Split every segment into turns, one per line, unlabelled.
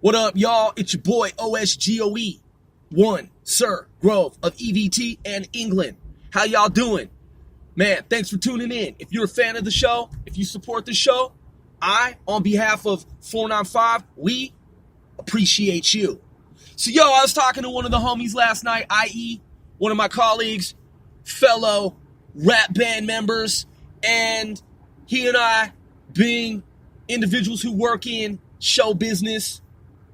What up, y'all? It's your boy, OSGOE. One, Sir Grove of EVT and England. How y'all doing? Man, thanks for tuning in. If you're a fan of the show, if you support the show, on behalf of 495, we appreciate you. So, I was talking to one of the homies last night, i.e., one of my colleagues, fellow rap band members, and he and I, being individuals who work in show business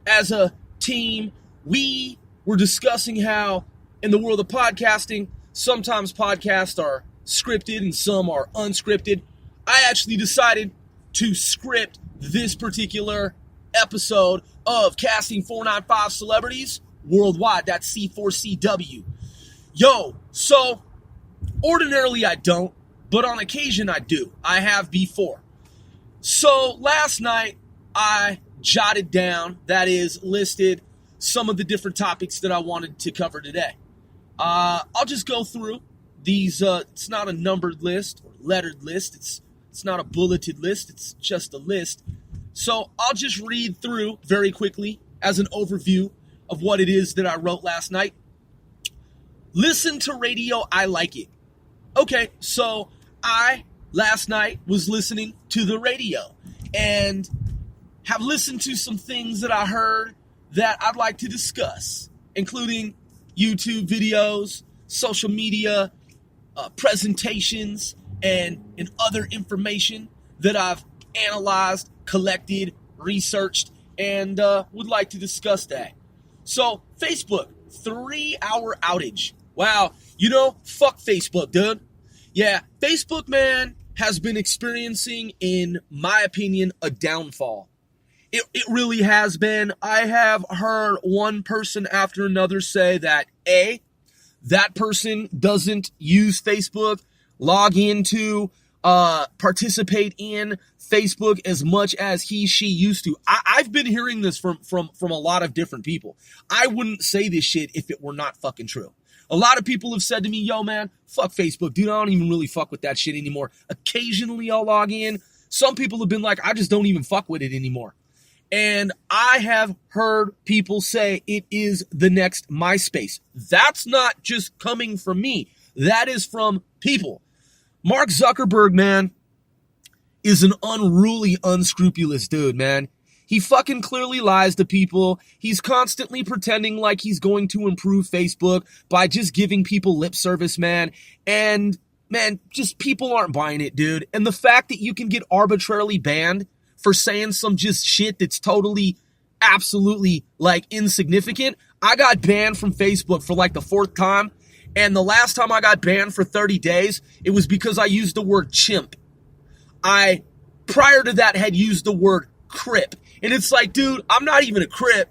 as a team, we were discussing how in the world of podcasting, sometimes podcasts are scripted and some are unscripted. I actually decided to script this particular episode of Casting 495 Celebrities Worldwide. That's C4CW. So ordinarily I don't, but on occasion I do. I have before. So last night I jotted down, that is, listed some of the different topics that I wanted to cover today. I'll just go through these. It's not a numbered list or lettered list. It's not a bulleted list. It's just a list. So I'll just read through very quickly as an overview of what it is that I wrote last night. Listen to radio, I like it. Okay, so I, last night, was listening to the radio and have listened to some things that I heard that I'd like to discuss, including YouTube videos, social media, presentations, and other information that I've analyzed, collected, researched, and would like to discuss that. So, Facebook, 3-hour outage. Wow, fuck Facebook, dude. Yeah, Facebook, man, has been experiencing, in my opinion, a downfall. It really has been. I have heard one person after another say that, A, that person doesn't use Facebook, log into, participate in Facebook as much as she used to. I've been hearing this from a lot of different people. I wouldn't say this shit if it were not fucking true. A lot of people have said to me, yo, man, fuck Facebook. Dude, I don't even really fuck with that shit anymore. Occasionally I'll log in. Some people have been like, I just don't even fuck with it anymore. And I have heard people say it is the next MySpace. That's not just coming from me. That is from people. Mark Zuckerberg, man, is an unruly, unscrupulous dude, man. He fucking clearly lies to people. He's constantly pretending like he's going to improve Facebook by just giving people lip service, man. And, man, just people aren't buying it, dude. And the fact that you can get arbitrarily banned for saying some just shit that's totally, absolutely, insignificant. I got banned from Facebook for the 4th time. And the last time I got banned for 30 days, it was because I used the word chimp. I, prior to that, had used the word crip. And it's like, dude, I'm not even a crip.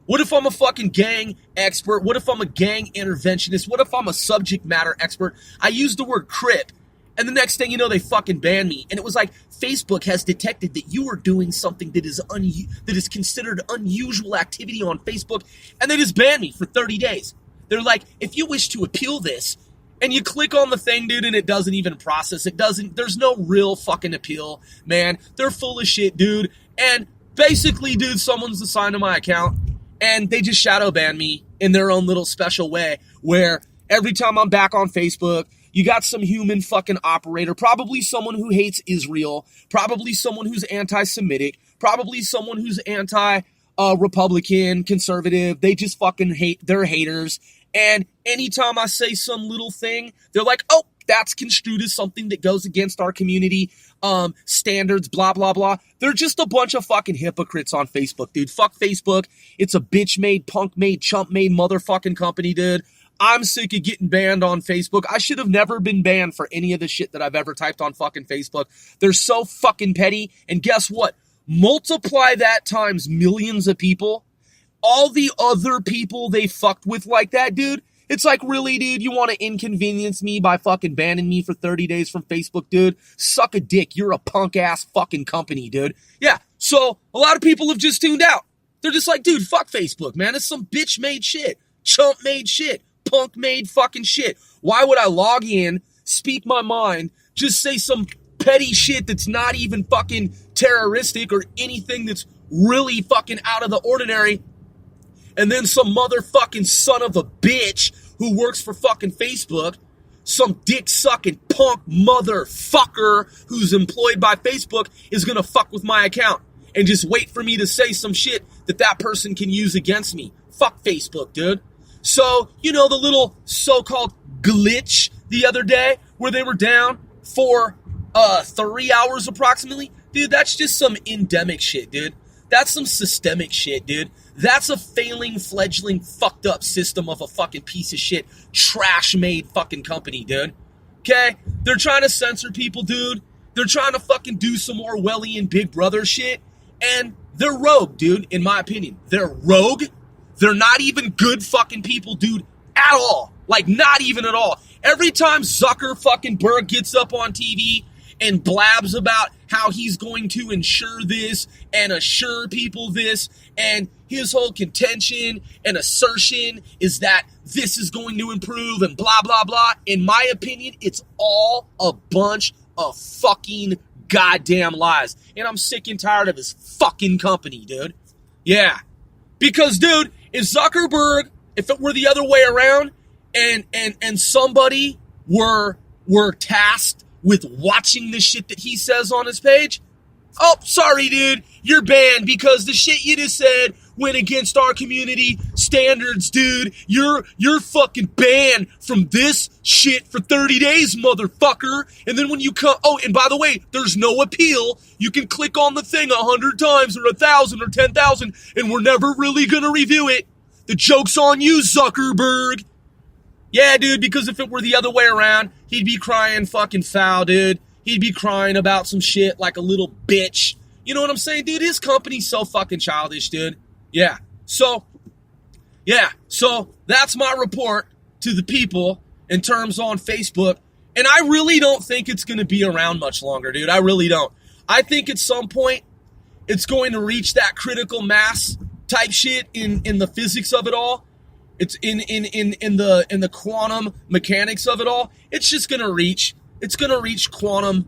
What if I'm a fucking gang expert? What if I'm a gang interventionist? What if I'm a subject matter expert? I used the word crip. And the next thing you know, they fucking banned me. And it was like, Facebook has detected that you are doing something that is considered unusual activity on Facebook. And they just banned me for 30 days. They're like, if you wish to appeal this, and you click on the thing, dude, and it doesn't even process. There's no real fucking appeal, man. They're full of shit, dude. And basically, dude, someone's assigned to my account, and they just shadow ban me in their own little special way, where every time I'm back on Facebook, you got some human fucking operator, probably someone who hates Israel, probably someone who's anti-Semitic, probably someone who's anti-Republican, conservative. They just fucking hate, they're haters. And anytime I say some little thing, they're like, oh, that's construed as something that goes against our community standards, blah, blah, blah. They're just a bunch of fucking hypocrites on Facebook, dude. Fuck Facebook. It's a bitch-made, punk-made, chump-made motherfucking company, dude. I'm sick of getting banned on Facebook. I should have never been banned for any of the shit that I've ever typed on fucking Facebook. They're so fucking petty. And guess what? Multiply that times millions of people. All the other people they fucked with like that, dude. It's like, really, dude, you want to inconvenience me by fucking banning me for 30 days from Facebook, dude? Suck a dick. You're a punk-ass fucking company, dude. Yeah, so a lot of people have just tuned out. They're just like, dude, fuck Facebook, man. It's some bitch-made shit. Chump-made shit. Punk-made fucking shit. Why would I log in, speak my mind, just say some petty shit that's not even fucking terroristic or anything that's really fucking out of the ordinary. And then some motherfucking son of a bitch who works for fucking Facebook, some dick-sucking punk motherfucker who's employed by Facebook is gonna fuck with my account and just wait for me to say some shit that person can use against me. Fuck Facebook, dude. So, the little so-called glitch the other day where they were down for 3 hours approximately, dude, that's just some endemic shit, dude. That's some systemic shit, dude. That's a failing, fledgling, fucked up system of a fucking piece of shit, trash-made fucking company, dude. Okay? They're trying to censor people, dude. They're trying to fucking do some Orwellian Big Brother shit. And they're rogue, dude, in my opinion. They're rogue. They're not even good fucking people, dude, at all. Like, not even at all. Every time Zucker fucking Berg gets up on TV and blabs about how he's going to ensure this and assure people this, and his whole contention and assertion is that this is going to improve and blah, blah, blah. In my opinion, it's all a bunch of fucking goddamn lies. And I'm sick and tired of his fucking company, dude. Yeah. Because, dude, if Zuckerberg, if it were the other way around and somebody were tasked with watching the shit that he says on his page, oh, sorry, dude, you're banned because the shit you just said went against our community standards, dude. You're fucking banned from this shit for 30 days, motherfucker. And then when you come, oh, and by the way, there's no appeal. You can click on the thing 100 times or 1,000 or 10,000, and we're never really gonna review it. The joke's on you, Zuckerberg. Yeah, dude, because if it were the other way around, he'd be crying fucking foul, dude. He'd be crying about some shit like a little bitch. You know what I'm saying, dude? His company's so fucking childish, dude. Yeah. So that's my report to the people in terms on Facebook. And I really don't think it's going to be around much longer, dude. I really don't. I think at some point it's going to reach that critical mass type shit in the physics of it all. It's in the quantum mechanics of it all. It's just going to reach quantum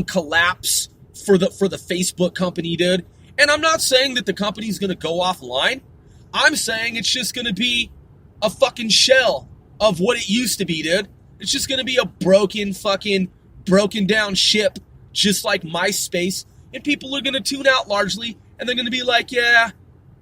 collapse for the Facebook company, dude. And I'm not saying that the company's going to go offline. I'm saying it's just going to be a fucking shell of what it used to be, dude. It's just going to be a broken down ship, just like MySpace. And people are going to tune out largely, and they're going to be like, yeah,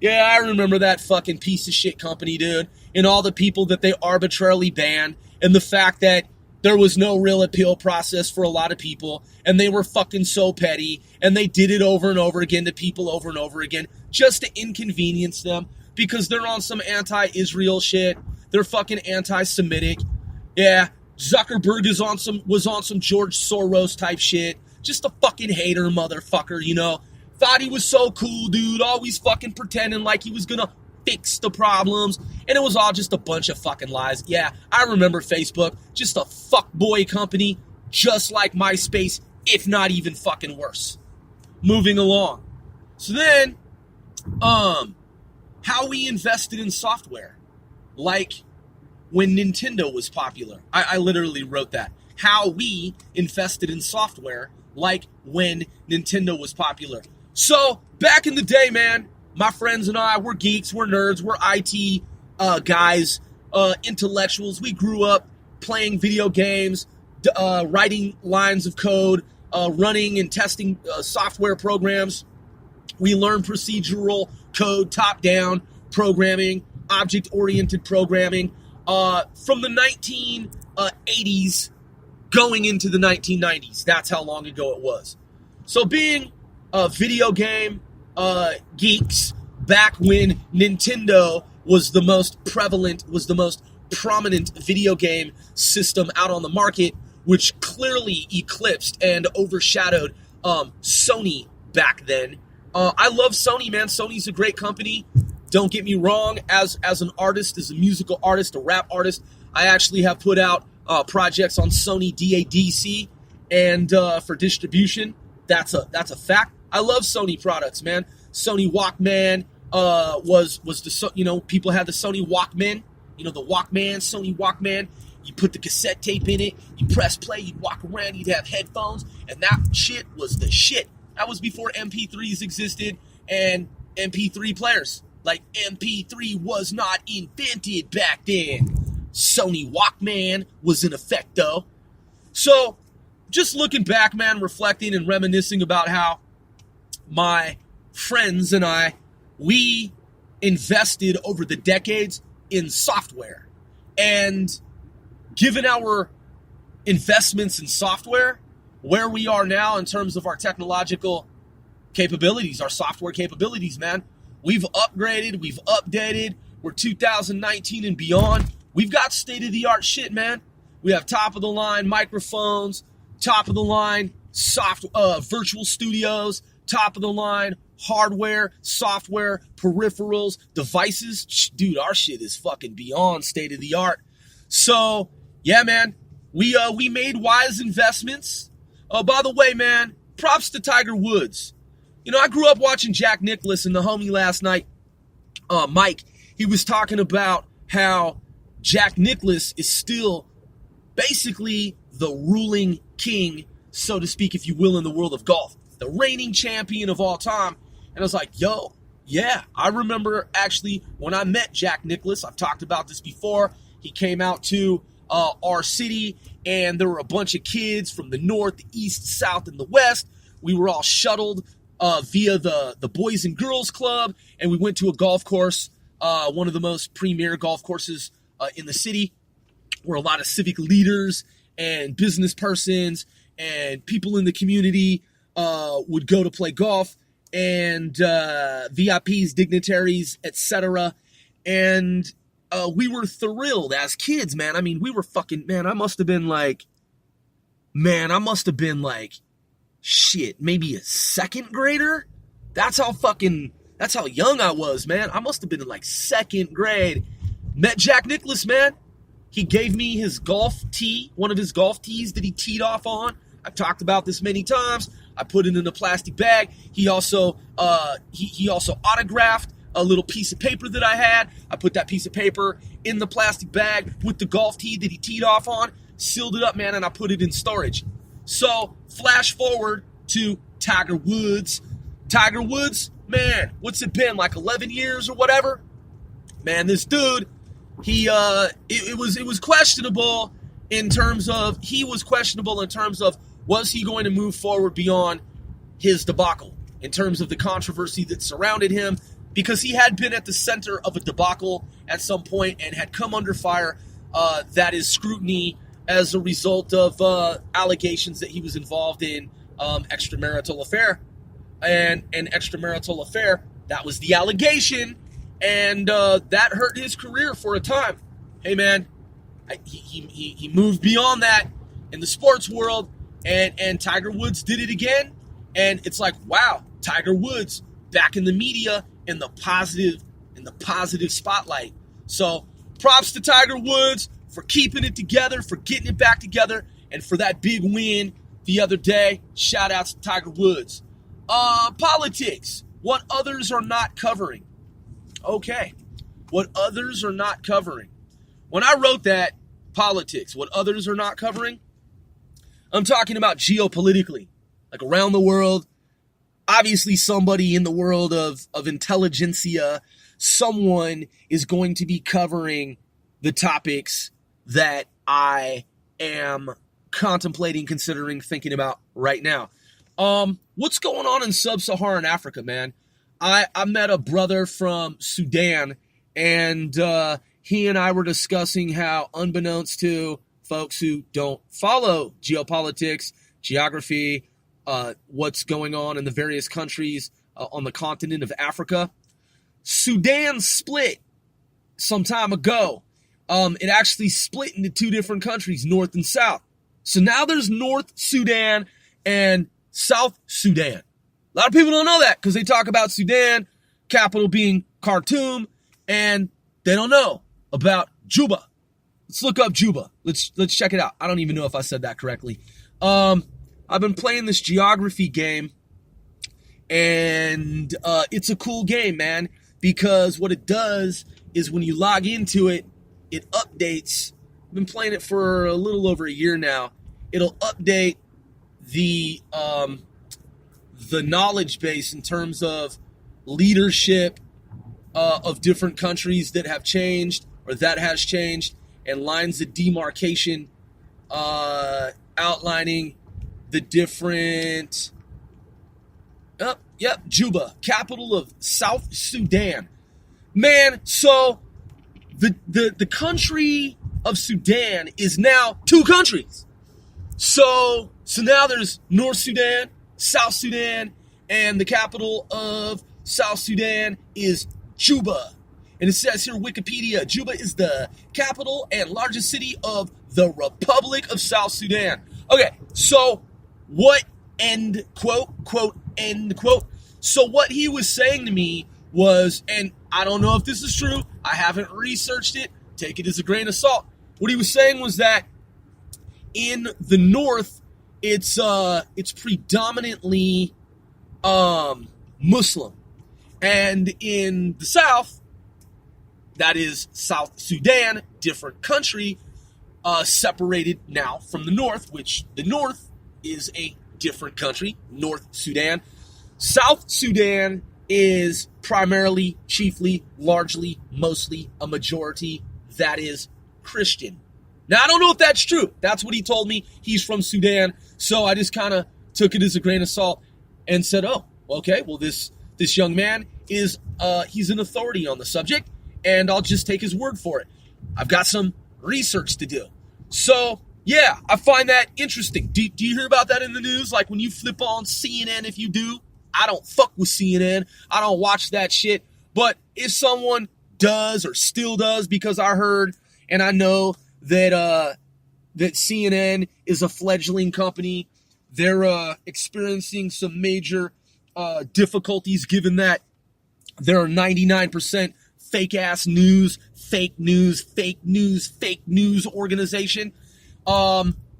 I remember that fucking piece of shit company, dude. And all the people that they arbitrarily banned, and the fact that there was no real appeal process for a lot of people, and they were fucking so petty, and they did it over and over again to people over and over again just to inconvenience them because they're on some anti-Israel shit. They're fucking anti-Semitic. Yeah, Zuckerberg was on some George Soros type shit. Just a fucking hater motherfucker, you know. Thought he was so cool, dude. Always fucking pretending like he was gonna fix the problems, and it was all just a bunch of fucking lies. Yeah, I remember Facebook, just a fuckboy company, just like MySpace, if not even fucking worse. Moving along. So then, how we invested in software, like when Nintendo was popular. I literally wrote that. How we invested in software, like when Nintendo was popular. So, back in the day, man, my friends and I, we're geeks, we're nerds, we're IT guys, intellectuals. We grew up playing video games, writing lines of code, running and testing software programs. We learned procedural code, top-down programming, object-oriented programming from the 1980s going into the 1990s. That's how long ago it was. So being video game geeks back when Nintendo was the most prevalent, was the most prominent video game system out on the market, which clearly eclipsed and overshadowed Sony back then. I love Sony, man. Sony's a great company. Don't get me wrong. As an artist, as a musical artist, a rap artist, I actually have put out projects on Sony DADC and for distribution. That's a fact. I love Sony products, man. Sony Walkman was the, you know, people had the Sony Walkman, you know, the Walkman, Sony Walkman. You put the cassette tape in it, you press play, you'd walk around, you'd have headphones, and that shit was the shit. That was before MP3s existed and MP3 players. Like, MP3 was not invented back then. Sony Walkman was in effect, though. So, just looking back, man, reflecting and reminiscing about how my friends and we invested over the decades in software. And given our investments in software, where we are now in terms of our technological capabilities, our software capabilities, man, we've upgraded, we've updated, we're 2019 and beyond. We've got state-of-the-art shit, man. We have top-of-the-line microphones, top-of-the-line virtual studios, top-of-the-line hardware, software, peripherals, devices. Dude, our shit is fucking beyond state-of-the-art. So, yeah, man, we made wise investments. By the way, man, props to Tiger Woods. You know, I grew up watching Jack Nicklaus, and the homie last night, Mike, he was talking about how Jack Nicklaus is still basically the ruling king, so to speak, if you will, in the world of golf. The reigning champion of all time. And I was like, yo, yeah, I remember actually when I met Jack Nicklaus. I've talked about this before. He came out to our city, and there were a bunch of kids from the north, the east, south, and the west. We were all shuttled via the Boys and Girls Club, and we went to a golf course, one of the most premier golf courses in the city, where a lot of civic leaders and business persons and people in the community would go to play golf, and VIPs, dignitaries, etc. And we were thrilled as kids, man. I mean, we were fucking, man, I must have been like, shit, maybe a second grader? That's how young I was, man. I must have been in like second grade. Met Jack Nicklaus, man. He gave me his golf tee, one of his golf tees that he teed off on. I've talked about this many times. I put it in a plastic bag. He also autographed a little piece of paper that I had. I put that piece of paper in the plastic bag with the golf tee that he teed off on, sealed it up, man, and I put it in storage. So, flash forward to Tiger Woods. Tiger Woods, man, what's it been, like 11 years or whatever? Man, this dude, it was questionable in terms of, was he going to move forward beyond his debacle in terms of the controversy that surrounded him, because he had been at the center of a debacle at some point and had come under fire, that is scrutiny as a result of allegations that he was involved in extramarital affair. And an extramarital affair, that was the allegation, and that hurt his career for a time. Hey, man, he moved beyond that in the sports world, and Tiger Woods did it again, and it's like, wow, Tiger Woods back in the media in the positive spotlight. So props to Tiger Woods for keeping it together, for getting it back together, and for that big win the other day. Shout outs to Tiger Woods. Politics, what others are not covering. Okay, what others are not covering. When I wrote that, politics, what others are not covering, I'm talking about geopolitically, like around the world. Obviously, somebody in the world of intelligentsia, someone is going to be covering the topics that I am contemplating, considering, thinking about right now. What's going on in sub-Saharan Africa, man? I met a brother from Sudan, and he and I were discussing how, unbeknownst to folks who don't follow geopolitics, geography, what's going on in the various countries on the continent of Africa, Sudan split some time ago. It actually split into two different countries, North and South. So now there's North Sudan and South Sudan. A lot of people don't know that because they talk about Sudan, capital being Khartoum, and they don't know about Juba. Let's look up Juba. Let's check it out. I don't even know if I said that correctly. I've been playing this geography game, and it's a cool game, man, because what it does is when you log into it, it updates. I've been playing it for a little over a year now. It'll update the the knowledge base in terms of leadership of different countries that have changed or that has changed, and lines of demarcation outlining the different... Juba, capital of South Sudan. Man, so the country of Sudan is now two countries. So now there's North Sudan, South Sudan, and the capital of South Sudan is Juba. And it says here, Wikipedia, Juba is the capital and largest city of the Republic of South Sudan. Okay, so what, end quote, end quote. So what he was saying to me was, and I don't know if this is true, I haven't researched it, take it as a grain of salt. What he was saying was that in the north, it's predominantly Muslim. And in the south, that is South Sudan, different country, separated now from the north, which the north is a different country, North Sudan. South Sudan is primarily, chiefly, largely, mostly a majority that is Christian. Now, I don't know if that's true. That's what he told me. He's from Sudan. So I just kind of took it as a grain of salt and said, oh, okay, well, this young man is, he's an authority on the subject, and I'll just take his word for it. I've got some research to do. So, yeah, I find that interesting. Do you hear about that in the news? Like when you flip on CNN, if you do, I don't fuck with CNN. I don't watch that shit. But if someone does or still does, because I heard and I know that that CNN is a fledgling company, they're experiencing some major difficulties given that there are 99% fake news organization.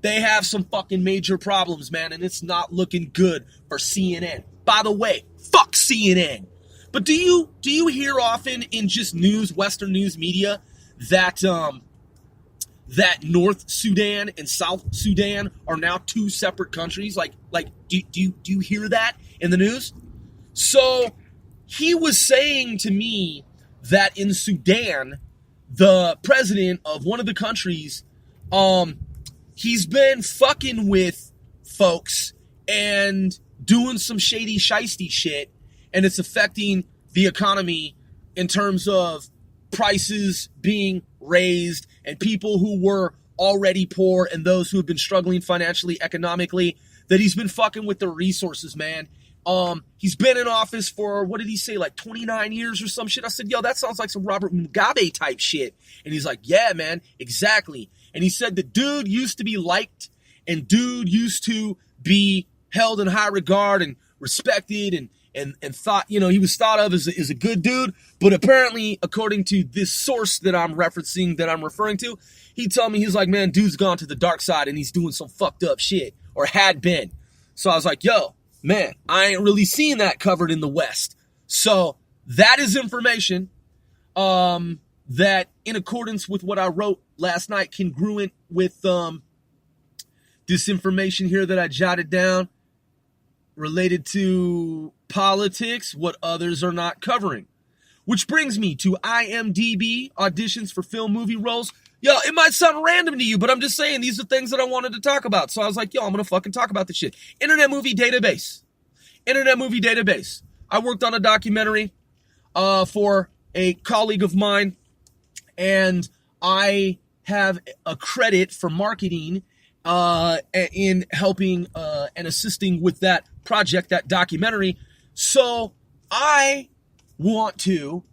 They have some fucking major problems, man, and it's not looking good for CNN. By the way, fuck CNN. But do you hear often in just news, Western news media, that that North Sudan and South Sudan are now two separate countries? Like do you hear that in the news? So he was saying to me that in Sudan, the president of one of the countries, he's been fucking with folks and doing some shady shiesty shit, and it's affecting the economy in terms of prices being raised and people who were already poor and those who have been struggling financially, economically, that he's been fucking with their resources, man. He's been in office for, what did he say, like 29 years or some shit? I said, yo, that sounds like some Robert Mugabe type shit. And he's like, yeah, man, exactly. And he said the dude used to be liked and dude used to be held in high regard and respected and thought, you know, he was thought of as a good dude. But apparently, according to this source that I'm referencing, that I'm referring to, he told me, he's like, man, dude's gone to the dark side and he's doing some fucked up shit, or had been. So I was like, yo, man, I ain't really seen that covered in the West. So that is information that, in accordance with what I wrote last night, congruent with this information here that I jotted down, related to politics, what others are not covering. Which brings me to IMDb, auditions for film movie roles. Yo, it might sound random to you, but I'm just saying these are things that I wanted to talk about. So I was like, yo, I'm going to fucking talk about this shit. Internet Movie Database. I worked on a documentary for a colleague of mine, and I have a credit for marketing in helping and assisting with that project, that documentary. So I want to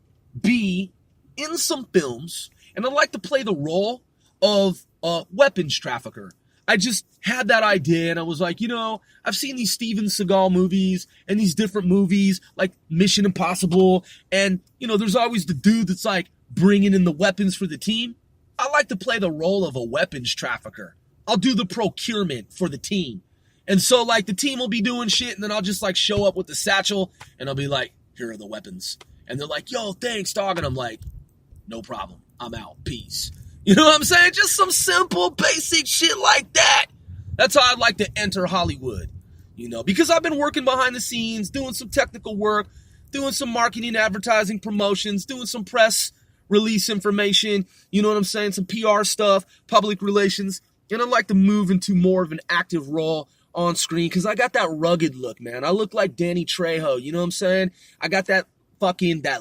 be in some films, and I'd like to play the role of a weapons trafficker. I just had that idea, and I was like, you know, I've seen these Steven Seagal movies and these different movies like Mission Impossible, and, you know, there's always the dude that's like bringing in the weapons for the team. I like to play the role of a weapons trafficker. I'll do the procurement for the team. And so, like, the team will be doing shit, and then I'll just, like, show up with the satchel, and I'll be like, here are the weapons. And they're like, yo, thanks, dog. And I'm like, no problem. I'm out. Peace. You know what I'm saying? Just some simple, basic shit like that. That's how I'd like to enter Hollywood. because I've been working behind the scenes, doing some technical work, doing some marketing, advertising, promotions, doing some press release information, you know what I'm saying, some PR stuff, public relations, and I'd like to move into more of an active role on screen because I got that rugged look, man. I look like Danny Trejo, you know what I'm saying? I got that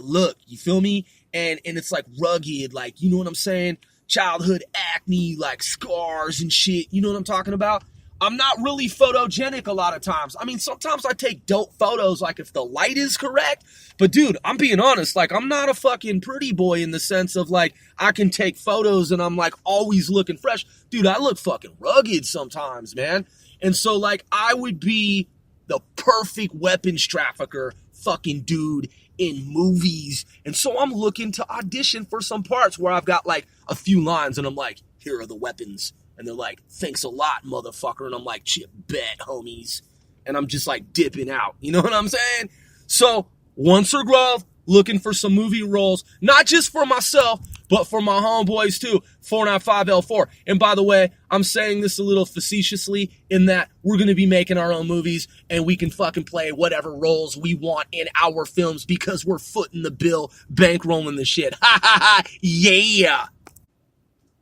look, you feel me? And it's like rugged, like, you know what I'm saying? Childhood acne, like scars and shit, you know what I'm talking about? I'm not really photogenic a lot of times. I mean, sometimes I take dope photos, like if the light is correct. But dude, I'm being honest, like I'm not a fucking pretty boy in the sense of like I can take photos and I'm like always looking fresh. Dude, I look fucking rugged sometimes, man. And so like I would be the perfect weapons trafficker fucking dude in movies. And so I'm looking to audition for some parts where I've got like a few lines and I'm like, here are the weapons. And they're like, thanks a lot, motherfucker. And I'm like, chip bet, homies. And I'm just like dipping out. You know what I'm saying? So, Once or Grove, looking for some movie roles, not just for myself, but for my homeboys too, 495L4. And by the way, I'm saying this a little facetiously in that we're going to be making our own movies and we can fucking play whatever roles we want in our films because we're footing the bill, bankrolling the shit. Ha ha ha, yeah.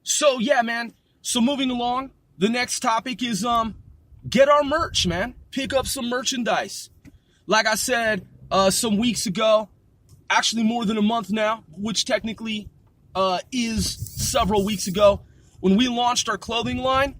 So, yeah, man. So moving along, the next topic is get our merch, man. Pick up some merchandise. Like I said some weeks ago, actually more than a month now, which technically is several weeks ago, when we launched our clothing line,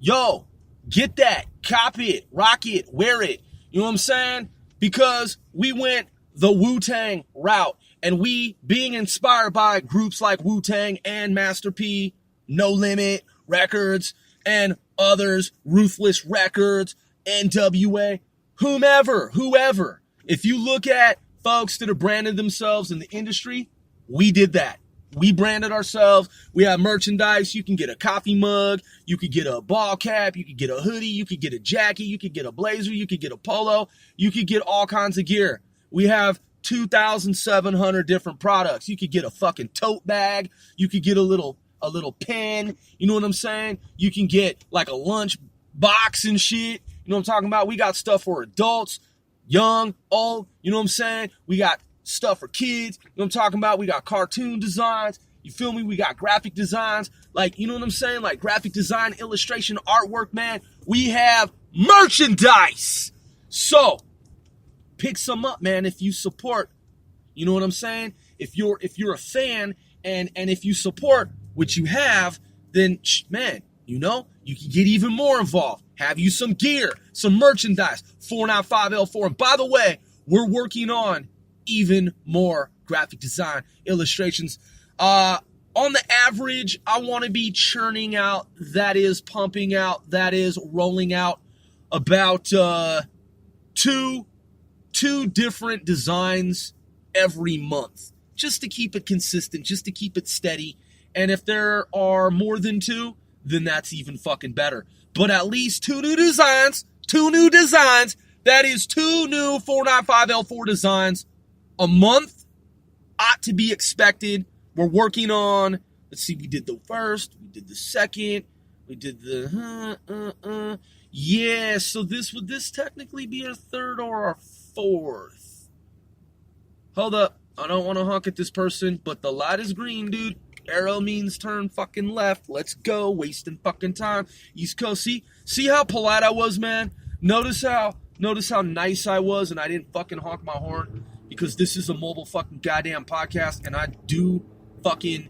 yo, get that, cop it, rock it, wear it. You know what I'm saying? Because we went the Wu-Tang route, and we, being inspired by groups like Wu-Tang and Master P, No Limit Records, and others, Ruthless Records, NWA, whoever. If you look at folks that have branded themselves in the industry, we did that. We branded ourselves. We have merchandise. You can get a coffee mug. You could get a ball cap. You could get a hoodie. You could get a jacket. You could get a blazer. You could get a polo. You could get all kinds of gear. We have 2,700 different products. You could get a fucking tote bag. You could get a little pen, you know what I'm saying? You can get like a lunch box and shit, you know what I'm talking about? We got stuff for adults, young, old, you know what I'm saying? We got stuff for kids, you know what I'm talking about? We got cartoon designs, you feel me? We got graphic designs, like, you know what I'm saying? Like graphic design, illustration, artwork, man. We have merchandise. So, pick some up, man, if you support, you know what I'm saying? If you're a fan and if you support what you have, then, man, you know, you can get even more involved. Have you some gear, some merchandise, 495L4. And by the way, we're working on even more graphic design, illustrations. On the average, I want to be churning out, that is pumping out, that is rolling out about two different designs every month, just to keep it consistent, just to keep it steady. And if there are more than two, then that's even fucking better. But at least two new designs, that is two new 495L4 designs a month ought to be expected. We're working on, let's see, we did the first, we did the second, we did the, yeah, so would this technically be our third or our fourth? Hold up, I don't want to honk at this person, but the light is green, dude. Arrow means turn fucking left. Let's go. Wasting fucking time. East Coast. See how polite I was, man? Notice how nice I was and I didn't fucking honk my horn because this is a mobile fucking goddamn podcast and I do fucking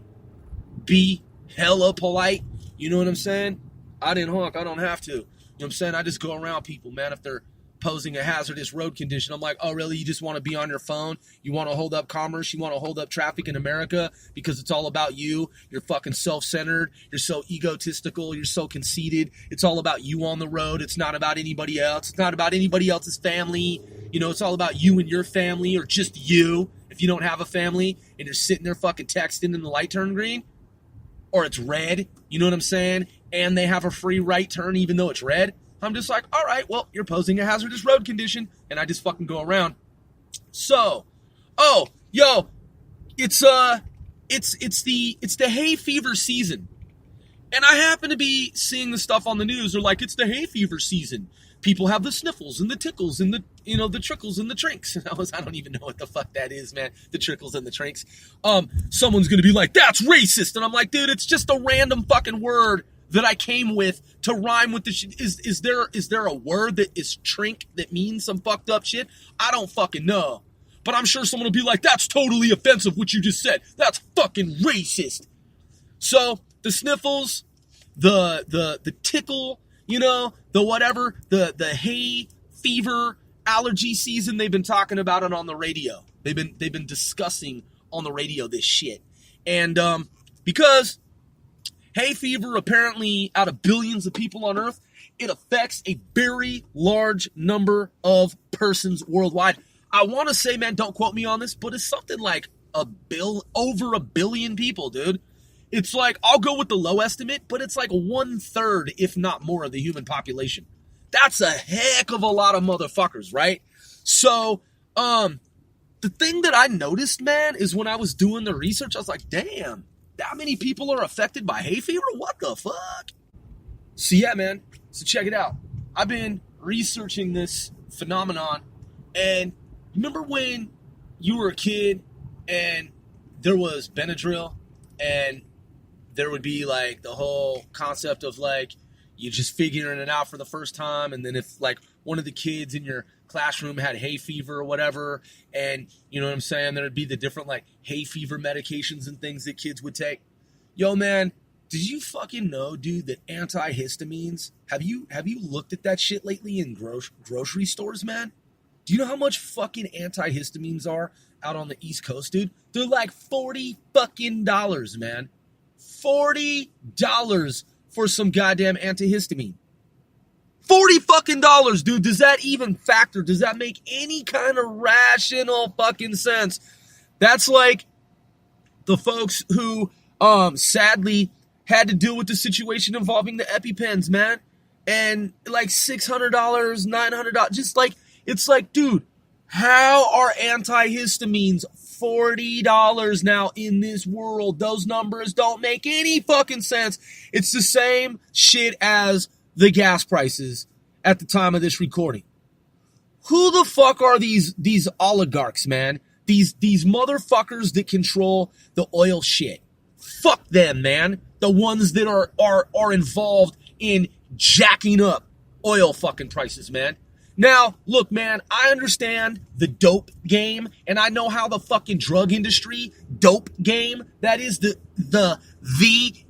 be hella polite. You know what I'm saying? I didn't honk. I don't have to. You know what I'm saying? I just go around people, man, if they're posing a hazardous road condition. I'm like, oh, really? You just want to be on your phone? You want to hold up commerce? You want to hold up traffic in America because it's all about you? You're fucking self-centered. You're so egotistical. You're so conceited. It's all about you on the road. It's not about anybody else. It's not about anybody else's family. You know, it's all about you and your family or just you. If you don't have a family and you're sitting there fucking texting and the light turned green or it's red, you know what I'm saying? And they have a free right turn even though it's red. I'm just like, all right, well, you're posing a hazardous road condition, and I just fucking go around. So, it's the hay fever season, and I happen to be seeing the stuff on the news. They're like, it's the hay fever season. people have the sniffles and the tickles and the, the trickles and the trinks. And I don't even know what the fuck that is, man. The trickles and the trinks. Someone's going to be like, that's racist. And I'm like, dude, it's just a random fucking word that I came with to rhyme with the shit. Is there a word that is trink that means some fucked up shit? I don't fucking know. But I'm sure someone will be like, that's totally offensive what you just said. That's fucking racist. So the sniffles, the tickle, the whatever, the hay fever allergy season, they've been talking about it on the radio. They've been discussing on the radio this shit. And because hay fever, apparently out of billions of people on Earth, it affects a very large number of persons worldwide. I want to say, man, don't quote me on this, but it's something like over a billion people, dude. It's like, I'll go with the low estimate, but it's like 1/3, if not more, of the human population. That's a heck of a lot of motherfuckers, right? So, the thing that I noticed, man, is when I was doing the research, I was like, damn, that many people are affected by hay fever? What the fuck? So yeah, man, so check it out. I've been researching this phenomenon, and remember when you were a kid and there was Benadryl, and there would be like the whole concept of like you just figuring it out for the first time, and then if like one of the kids in your classroom had hay fever or whatever, and you know what I'm saying, there'd be the different like hay fever medications and things that kids would take. Yo, man, did you fucking know, dude, that antihistamines, have you looked at that shit lately in grocery stores, man? Do you know how much fucking antihistamines are out on the East Coast, dude? They're like $40 fucking dollars, man. $40 for some goddamn antihistamine. $40 fucking dollars, dude. Does that even factor? Does that make any kind of rational fucking sense? That's like the folks who sadly had to deal with the situation involving the EpiPens, man. And like $600, $900, just like, it's like, dude, how are antihistamines $40 now in this world? Those numbers don't make any fucking sense. It's the same shit as the gas prices at the time of this recording. Who the fuck are these oligarchs, man? These motherfuckers that control the oil shit. Fuck them, man. The ones that are involved in jacking up oil fucking prices, man. Now, look, man, I understand the dope game, and I know how the fucking drug industry dope game, that is the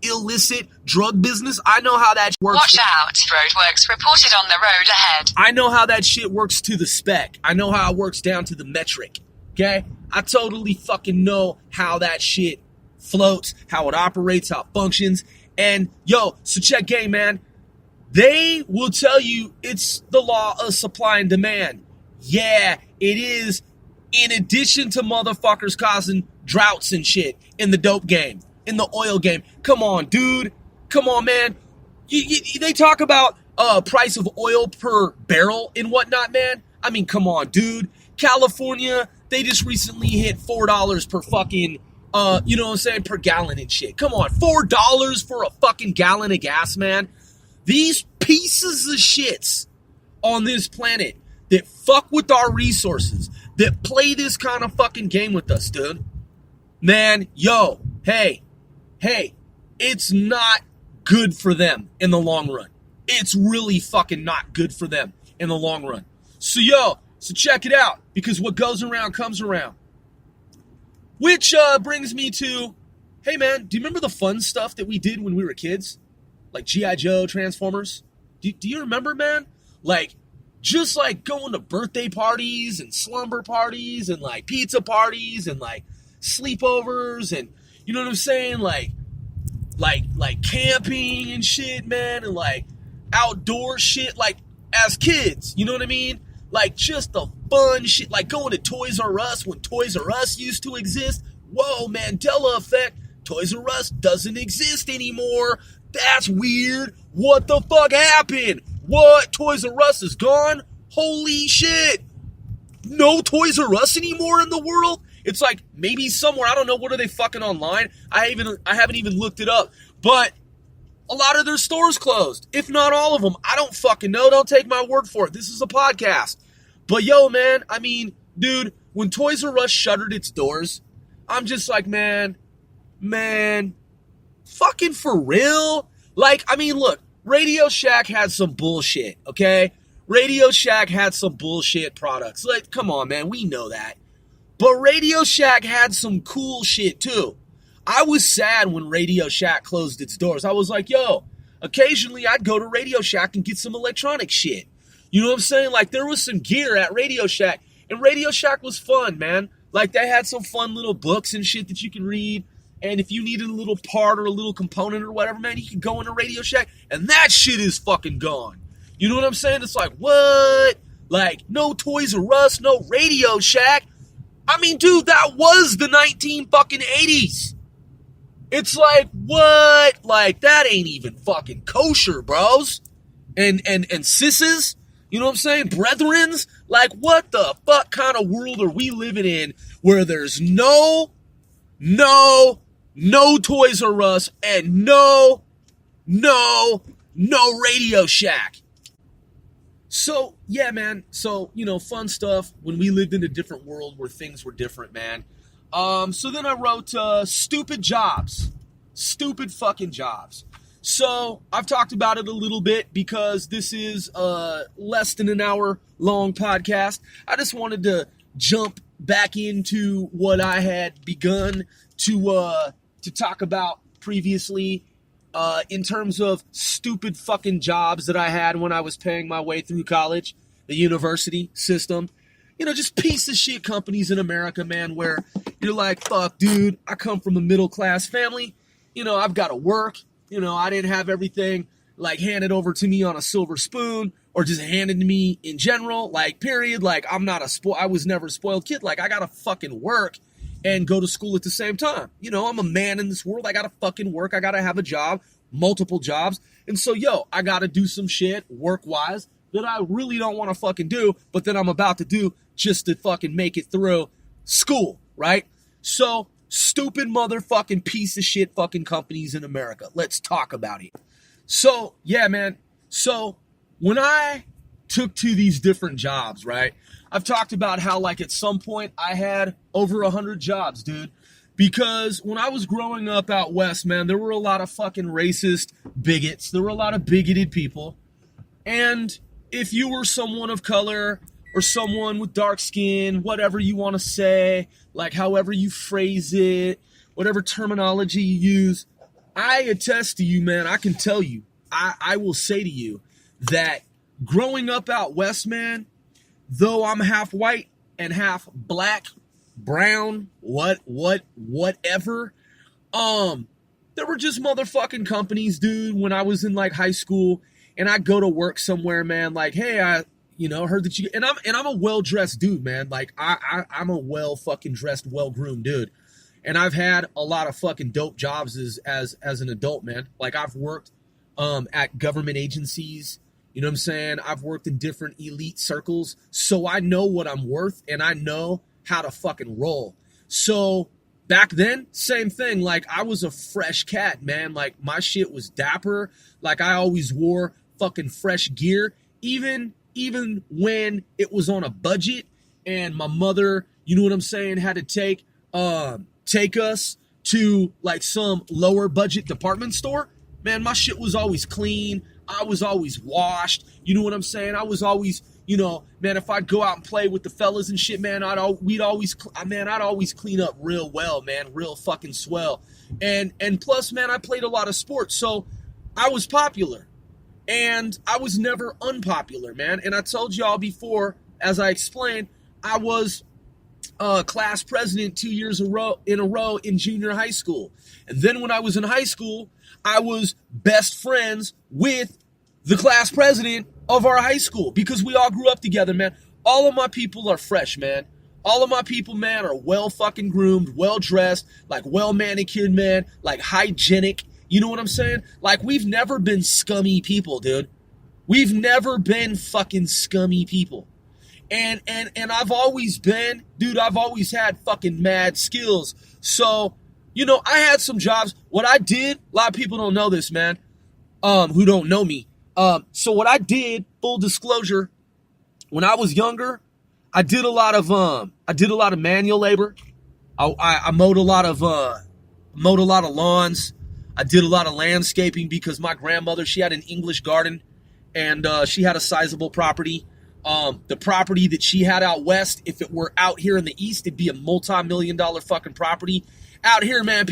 illicit drug business, I know how that works.
Watch out, roadworks reported on the road ahead.
I know how that shit works to the spec. I know how it works down to the metric, okay? I totally fucking know how that shit floats, how it operates, how it functions, and yo, so check game, man. They will tell you it's the law of supply and demand. Yeah, it is, in addition to motherfuckers causing droughts and shit in the dope game, in the oil game. Come on, dude. Come on, man. They talk about price of oil per barrel and whatnot, man. I mean, come on, dude. California, they just recently hit $4 per fucking, you know what I'm saying, per gallon and shit. Come on, $4 for a fucking gallon of gas, man. These pieces of shits on this planet that fuck with our resources, that play this kind of fucking game with us, dude. Man, yo, hey, it's not good for them in the long run. It's really fucking not good for them in the long run. So check it out, because what goes around comes around. Which brings me to, hey man, do you remember the fun stuff that we did when we were kids? Like G.I. Joe, Transformers. Do you remember, man? Like, just like going to birthday parties and slumber parties and like pizza parties and like sleepovers and, you know what I'm saying? Like camping and shit, man, and like outdoor shit, like as kids, you know what I mean? Like just the fun shit, like going to Toys R Us when Toys R Us used to exist. Whoa, Mandela effect. Toys R Us doesn't exist anymore. That's weird. What the fuck happened? What? Toys R Us is gone? Holy shit. No Toys R Us anymore in the world? It's like maybe somewhere, I don't know, what are they fucking online? I haven't even looked it up. But a lot of their stores closed, if not all of them. I don't fucking know. Don't take my word for it. This is a podcast. But yo, man, I mean, dude, when Toys R Us shuttered its doors, I'm just like, man, fucking for real? Like, I mean, look, Radio Shack had some bullshit, okay? Radio Shack had some bullshit products. Like, come on, man, we know that. But Radio Shack had some cool shit, too. I was sad when Radio Shack closed its doors. I was like, yo, occasionally I'd go to Radio Shack and get some electronic shit. You know what I'm saying? Like, there was some gear at Radio Shack, and Radio Shack was fun, man. Like, they had some fun little books and shit that you can read, and if you needed a little part or a little component or whatever, man, you could go into Radio Shack, and that shit is fucking gone. You know what I'm saying? It's like, what? Like, no Toys R Us, no Radio Shack. I mean, dude, that was the 1980s. It's like, what? Like, that ain't even fucking kosher, bros. And sisses, you know what I'm saying? Brethrens, like, what the fuck kind of world are we living in where there's no Toys R Us and no Radio Shack? So, yeah, man. So, you know, fun stuff when we lived in a different world where things were different, man. So then I wrote stupid jobs. Stupid fucking jobs. So I've talked about it a little bit because this is a less than an hour long podcast. I just wanted to jump back into what I had begun to talk about previously in terms of stupid fucking jobs that I had when I was paying my way through college, the university system. You know, just piece of shit companies in America, man, where you're like, fuck, dude, I come from a middle class family. You know, I've got to work. You know, I didn't have everything, like, handed over to me on a silver spoon or just handed to me in general, like, period. Like, I was never a spoiled kid. Like, I got to fucking work and go to school at the same time. You know, I'm a man in this world. I got to fucking work. I got to have a job, multiple jobs. And so, yo, I got to do some shit work-wise that I really don't want to fucking do, but that I'm about to do just to fucking make it through school, right? So, stupid motherfucking piece of shit fucking companies in America. Let's talk about it. So, yeah, man. So, when I took to these different jobs, right, I've talked about how, like, at some point I had over 100 jobs, dude. Because when I was growing up out west, man, there were a lot of fucking racist bigots. There were a lot of bigoted people. And if you were someone of color or someone with dark skin, whatever you want to say, like however you phrase it, whatever terminology you use, I attest to you, man. I can tell you, I will say to you that growing up out west, man, though I'm half white and half black, brown, whatever, there were just motherfucking companies, dude, when I was in like high school and I go to work somewhere, man, like, hey, I heard that you, and I'm a well-dressed dude, man. Like, I'm a well-fucking-dressed, well-groomed dude. And I've had a lot of fucking dope jobs as an adult, man. Like, I've worked at government agencies, you know what I'm saying? I've worked in different elite circles, so I know what I'm worth, and I know how to fucking roll. So, back then, same thing. Like, I was a fresh cat, man. Like, my shit was dapper. Like, I always wore fucking fresh gear, even when it was on a budget and my mother, you know what I'm saying, had to take us to like some lower budget department store, man, my shit was always clean. I was always washed. You know what I'm saying? I was always, you know, man, if I'd go out and play with the fellas and shit, man, I'd always clean up real well, man, real fucking swell. And plus, man, I played a lot of sports, so I was popular. And I was never unpopular, man. And I told y'all before, as I explained, I was class president 2 years in a row in junior high school. And then when I was in high school, I was best friends with the class president of our high school because we all grew up together, man. All of my people are fresh, man. All of my people, man, are well fucking groomed, well dressed, like well manicured, man, like hygienic. You know what I'm saying? Like, we've never been scummy people, dude. We've never been fucking scummy people. And I've always been, dude, I've always had fucking mad skills. So, you know, I had some jobs. What I did, a lot of people don't know this, man. who don't know me. So what I did, full disclosure, when I was younger, I did a lot of manual labor. I mowed a lot of lawns. I did a lot of landscaping because my grandmother, she had an English garden, and she had a sizable property. The property that she had out west, if it were out here in the east, it'd be a multi-million-dollar fucking property. Out here, man,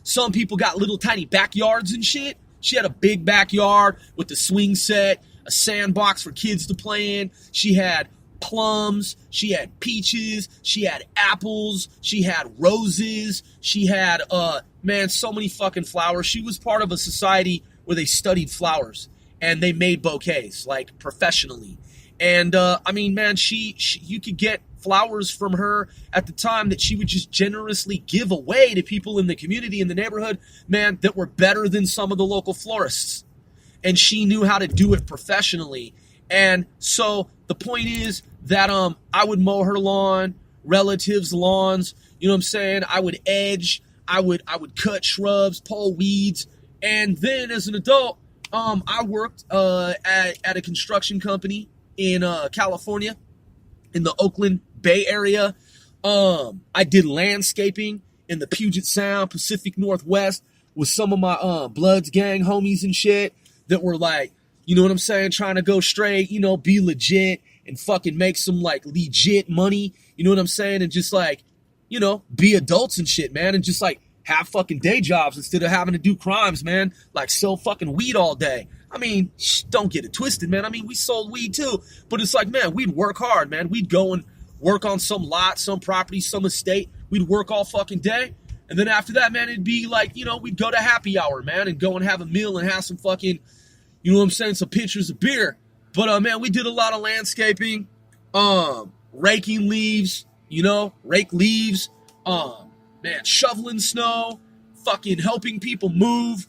some people got little tiny backyards and shit. She had a big backyard with a swing set, a sandbox for kids to play in. She had plums, she had peaches, she had apples, she had roses, she had, so many fucking flowers. She was part of a society where they studied flowers and they made bouquets, like, professionally. And, you could get flowers from her at the time that she would just generously give away to people in the community, in the neighborhood, man, that were better than some of the local florists. And she knew how to do it professionally. And so the point is that I would mow her lawn, relatives' lawns, you know what I'm saying? I would edge, I would cut shrubs, pull weeds. And then as an adult, I worked at a construction company in California, in the Oakland Bay Area. I did landscaping in the Puget Sound, Pacific Northwest with some of my Bloods gang homies and shit that were like, you know what I'm saying, trying to go straight, you know, be legit and fucking make some like legit money, you know what I'm saying, and just like, you know, be adults and shit, man, and just like have fucking day jobs instead of having to do crimes, man, like sell fucking weed all day. I mean, don't get it twisted, man. I mean, we sold weed too, but it's like, man, we'd work hard, man. We'd go and work on some lot, some property, some estate. We'd work all fucking day. And then after that, man, it'd be like, you know, we'd go to happy hour, man, and go and have a meal and have some fucking, you know what I'm saying, some pitchers of beer. But, man, we did a lot of landscaping, raking leaves, you know, rake leaves, man, shoveling snow, fucking helping people move,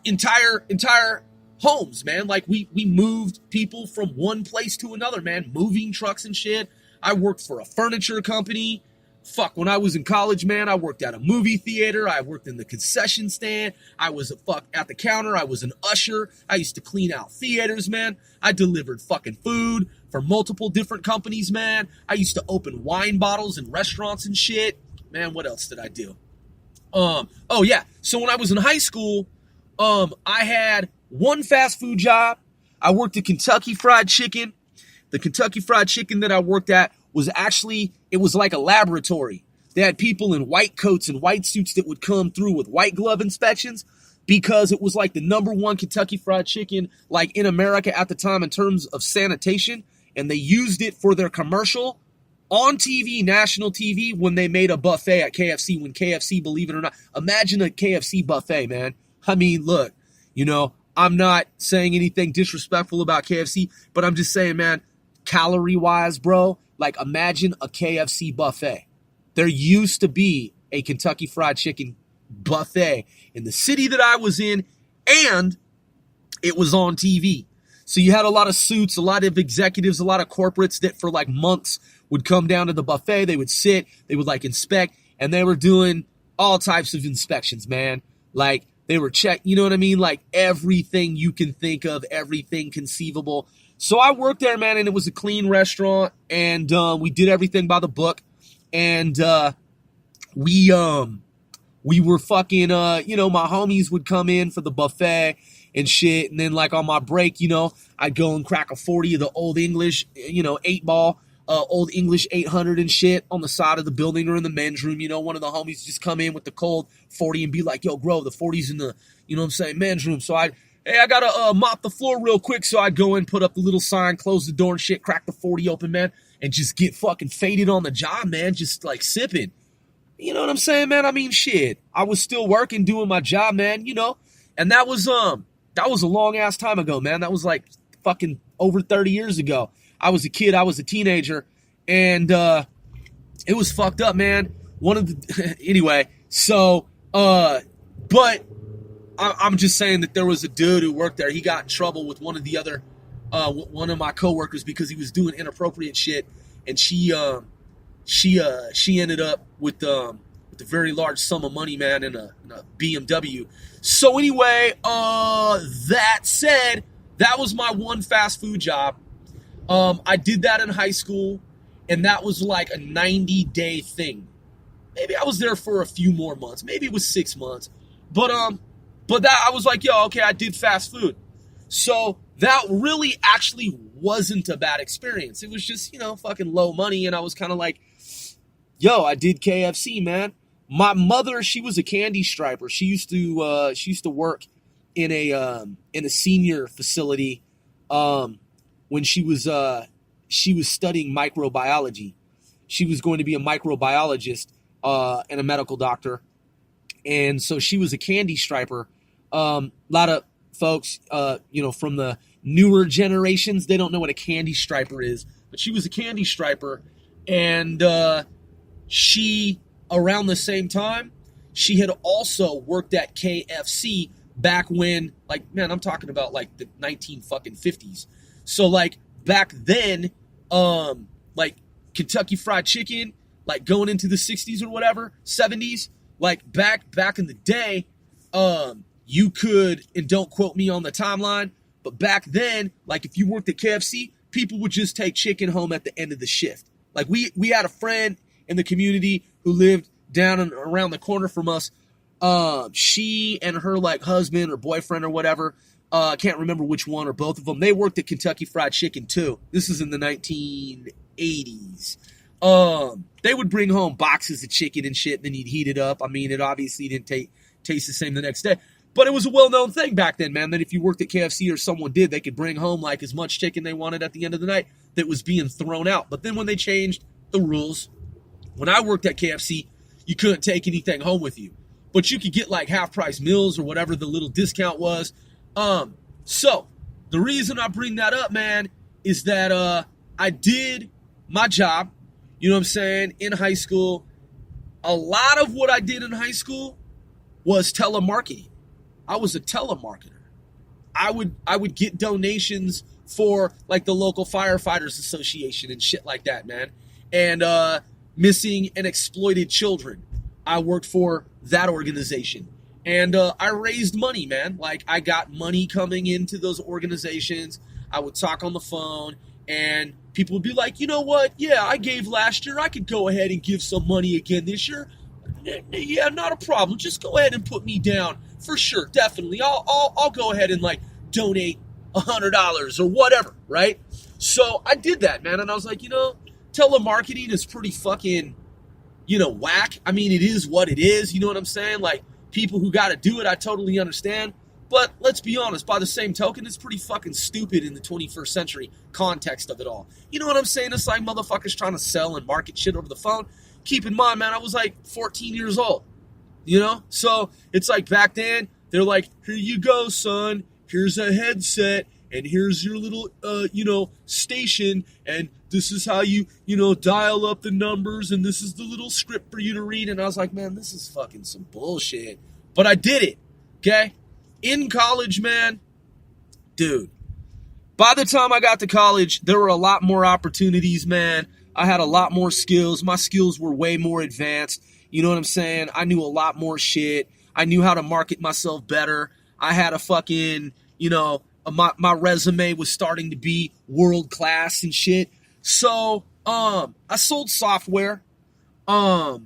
entire homes, man. Like, we moved people from one place to another, man, moving trucks and shit. I worked for a furniture company. Fuck, when I was in college, man, I worked at a movie theater. I worked in the concession stand. I was at the counter. I was an usher. I used to clean out theaters, man. I delivered fucking food for multiple different companies, man. I used to open wine bottles in restaurants and shit. Man, what else did I do? Oh yeah. So when I was in high school, I had one fast food job. I worked at Kentucky Fried Chicken. The Kentucky Fried Chicken that I worked at was actually, it was like a laboratory. They had people in white coats and white suits that would come through with white glove inspections because it was like the number one Kentucky Fried Chicken like in America at the time in terms of sanitation. And they used it for their commercial on TV, national TV, when they made a buffet at KFC, when KFC, believe it or not, imagine a KFC buffet, man. I mean, look, you know, I'm not saying anything disrespectful about KFC, but I'm just saying, man, calorie-wise, bro, like imagine a KFC buffet. There used to be a Kentucky Fried Chicken buffet in the city that I was in, and it was on TV. So you had a lot of suits, a lot of executives, a lot of corporates that for like months would come down to the buffet. They would sit, they would like inspect, and they were doing all types of inspections, man. Like they were you know what I mean? Like everything you can think of, everything conceivable. So I worked there, man, and it was a clean restaurant, and we did everything by the book, and we were fucking, you know, my homies would come in for the buffet and shit, and then like on my break, you know, I'd go and crack a 40 of the Old English, you know, 8-ball, Old English 800 and shit on the side of the building or in the men's room. You know, one of the homies just come in with the cold 40 and be like, yo, bro, the 40's in the, you know what I'm saying, men's room. So hey, I gotta mop the floor real quick. So I'd go in, put up the little sign, close the door and shit, crack the 40 open, man, and just get fucking faded on the job, man, just like sipping. You know what I'm saying, man? I mean, shit, I was still working, doing my job, man, you know, and that was a long ass time ago, man. That was like fucking over 30 years ago. I was a kid, I was a teenager, and it was fucked up, man. Anyway, so, but I'm just saying that there was a dude who worked there. He got in trouble with one of my coworkers because he was doing inappropriate shit, and she ended up with the a very large sum of money, man, in a BMW. So anyway, that said, that was my one fast food job. I did that in high school, and that was like a 90-day thing. Maybe I was there for a few more months. Maybe it was 6 months. But that I was like, yo, okay, I did fast food. So that really actually wasn't a bad experience. It was just, fucking low money, and I was kind of like, yo, I did KFC, man. My mother, she was a candy striper. She used to work in a senior facility when she was studying microbiology. She was going to be a microbiologist and a medical doctor, and so she was a candy striper. A lot of folks, from the newer generations, they don't know what a candy striper is, but she was a candy striper, and she, around the same time, she had also worked at KFC back when, I'm talking about the 1950s. So back then, Kentucky Fried Chicken, going into the 60s or whatever, 70s, back in the day, you could, and don't quote me on the timeline, but back then, if you worked at KFC, people would just take chicken home at the end of the shift. We had a friend in the community who lived down and around the corner from us. She and her husband or boyfriend or whatever, I can't remember which one or both of them, they worked at Kentucky Fried Chicken too. This is in the 1980s. They would bring home boxes of chicken and shit, and then you'd heat it up. I mean, it obviously didn't taste the same the next day. But it was a well-known thing back then, man, that if you worked at KFC or someone did, they could bring home as much chicken they wanted at the end of the night that was being thrown out. But then when they changed the rules, when I worked at KFC, you couldn't take anything home with you. But you could get half-price meals or whatever the little discount was. So the reason I bring that up, man, is that I did my job, you know what I'm saying, in high school. A lot of what I did in high school was telemarketing. I was a telemarketer. I would get donations for the local firefighters association and shit like that, man. And missing and exploited children. I worked for that organization. And I raised money, man. I got money coming into those organizations. I would talk on the phone, and people would be like, you know what? Yeah, I gave last year. I could go ahead and give some money again this year. Yeah, not a problem. Just go ahead and put me down for sure. Definitely. I'll go ahead and donate $100 or whatever, right? So I did that, man. And I was like, telemarketing is pretty fucking, whack. I mean, it is what it is. You know what I'm saying? People who got to do it, I totally understand. But let's be honest, by the same token, it's pretty fucking stupid in the 21st century context of it all. You know what I'm saying? It's motherfuckers trying to sell and market shit over the phone. Keep in mind, man, I was 14 years old, So it's back then, they're here you go, son. Here's a headset, and here's your little, station, and this is how you, dial up the numbers, and this is the little script for you to read. And I was like, man, this is fucking some bullshit. But I did it, okay? In college, man, dude, by the time I got to college, there were a lot more opportunities, man. I had a lot more skills. My skills were way more advanced. You know what I'm saying? I knew a lot more shit. I knew how to market myself better. I had a fucking, my resume was starting to be world class and shit. So, I sold software. I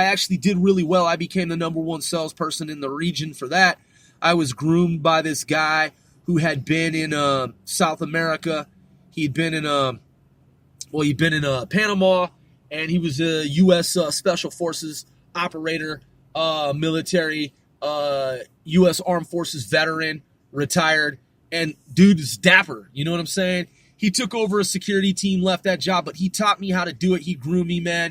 actually did really well. I became the number one salesperson in the region for that. I was groomed by this guy who had been in South America. He'd been in Panama, and he was a U.S. Special Forces operator, military, U.S. Armed Forces veteran, retired, and dude is dapper. You know what I'm saying? He took over a security team, left that job, but he taught me how to do it. He groomed me, man,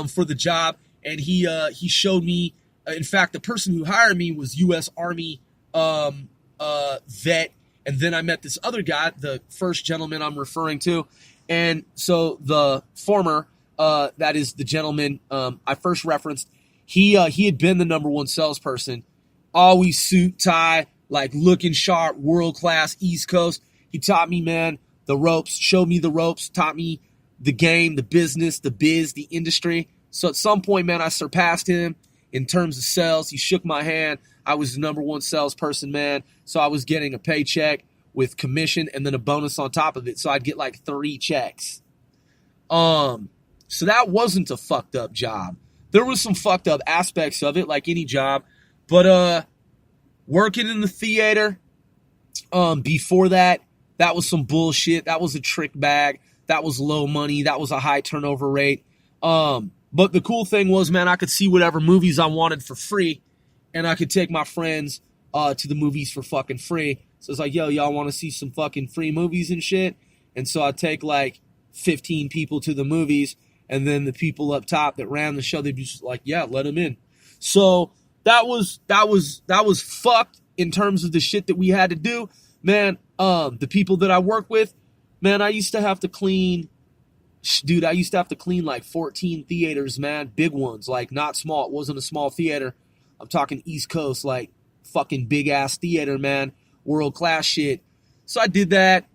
for the job, and he showed me. In fact, the person who hired me was U.S. Army vet, and then I met this other guy, the first gentleman I'm referring to. And so the former, that is the gentleman I first referenced, he had been the number one salesperson, always suit, tie, looking sharp, world-class, East Coast. He taught me, man, the ropes, showed me the ropes, taught me the game, the business, the biz, the industry. So at some point, man, I surpassed him in terms of sales. He shook my hand. I was the number one salesperson, man. So I was getting a paycheck with commission and then a bonus on top of it. So I'd get like 3 checks. So that wasn't a fucked up job. There was some fucked up aspects of it, like any job. But working in the theater, before that was some bullshit. That was a trick bag. That was low money. That was a high turnover rate. But the cool thing was, man, I could see whatever movies I wanted for free, and I could take my friends to the movies for fucking free. So it's like, yo, y'all want to see some fucking free movies and shit? And so I'd take like 15 people to the movies, and then the people up top that ran the show, they'd be just like, yeah, let them in. So that was fucked in terms of the shit that we had to do. Man, the people that I work with, man, I used to have to clean like 14 theaters, man. Big ones, like not small. It wasn't a small theater. I'm talking East Coast, like fucking big ass theater, man. World class shit. So I did that.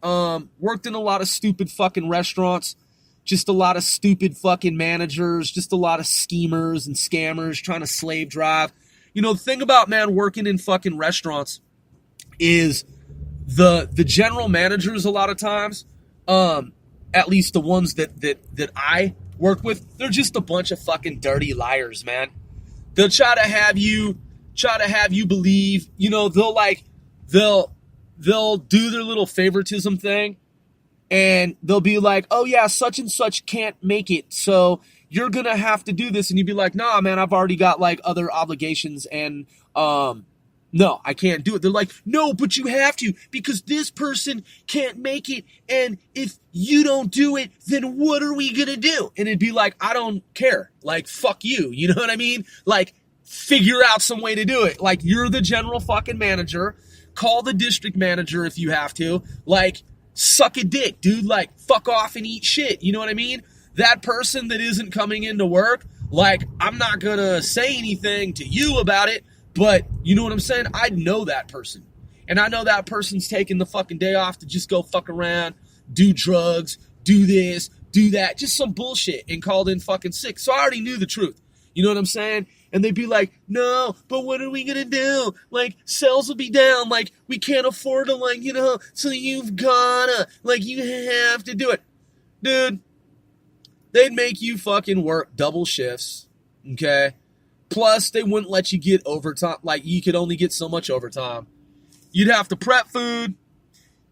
Worked in a lot of stupid fucking restaurants. Just a lot of stupid fucking managers. Just a lot of schemers and scammers trying to slave drive. You know, the thing about, man, working in fucking restaurants is the general managers a lot of times, at least the ones that I work with, they're just a bunch of fucking dirty liars, man. They'll try to have you believe, you know, they'll do their little favoritism thing, and they'll be like, oh yeah, such and such can't make it, so you're gonna have to do this. And you'd be like, nah, man, I've already got like other obligations, and no, I can't do it. They're like, no, but you have to, because this person can't make it, and if you don't do it, then what are we gonna do? And it'd be like, I don't care. Like, fuck you. You know what I mean? Like, figure out some way to do it. Like, you're the general fucking manager. Call the district manager if you have to. Like, suck a dick, dude. Like, fuck off and eat shit. You know what I mean? That person that isn't coming into work, like, I'm not gonna say anything to you about it, but you know what I'm saying? I know that person. And I know that person's taking the fucking day off to just go fuck around, do drugs, do this, do that, just some bullshit, and called in fucking sick. So I already knew the truth. You know what I'm saying? And they'd be like, no, but what are we going to do? Like, sales will be down. Like, we can't afford to, like, you know, so you've gotta, like, you have to do it. Dude, they'd make you fucking work double shifts, okay? Plus, they wouldn't let you get overtime. Like, you could only get so much overtime. You'd have to prep food.